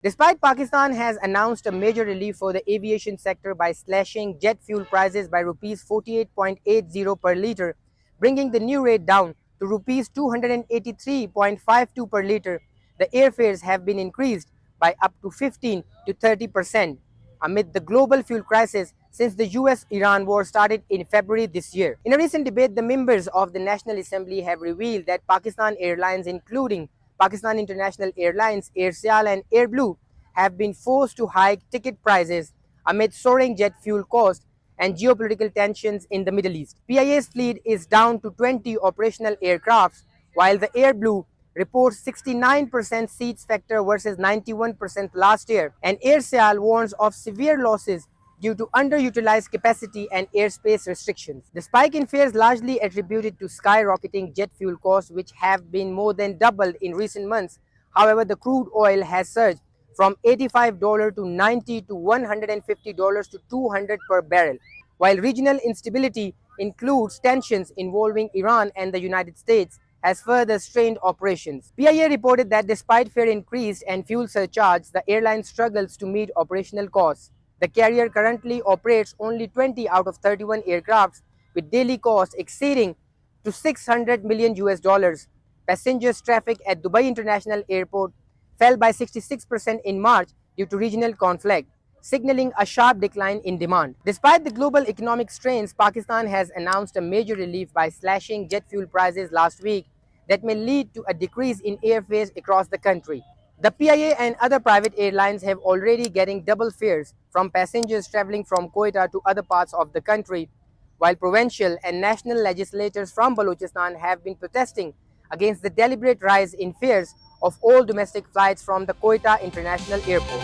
Despite Pakistan has announced a major relief for the aviation sector by slashing jet fuel prices by rupees 48.80 per litre, bringing the new rate down to rupees 283.52 per litre, the airfares have been increased by up to 15 to 30% amid the global fuel crisis since the US-Iran war started in February this year. In a recent debate, the members of the National Assembly have revealed that Pakistan Airlines, including Pakistan International Airlines, AirSeal and AirBlue, have been forced to hike ticket prices amid soaring jet fuel costs and geopolitical tensions in the Middle East. PIA's fleet is down to 20 operational aircrafts, while the AirBlue reports 69% seats factor versus 91% last year, and AirSeal warns of severe losses due to underutilized capacity and airspace restrictions. The spike in fares largely attributed to skyrocketing jet fuel costs, which have been more than doubled in recent months. However, the crude oil has surged from $85 to $90 to $150 to $200 per barrel, while regional instability includes tensions involving Iran and the United States has further strained operations. PIA reported that despite fare increase and fuel surcharge, the airline struggles to meet operational costs. The carrier currently operates only 20 out of 31 aircrafts, with daily costs exceeding to 600 million US dollars. Passengers traffic at Dubai International Airport fell by 66% in March due to regional conflict, signaling a sharp decline in demand. Despite the global economic strains, Pakistan has announced a major relief by slashing jet fuel prices last week that may lead to a decrease in airfares across the country. The PIA and other private airlines have already getting double fares from passengers traveling from Quetta to other parts of the country, while provincial and national legislators from Balochistan have been protesting against the deliberate rise in fares of all domestic flights from the Quetta International Airport.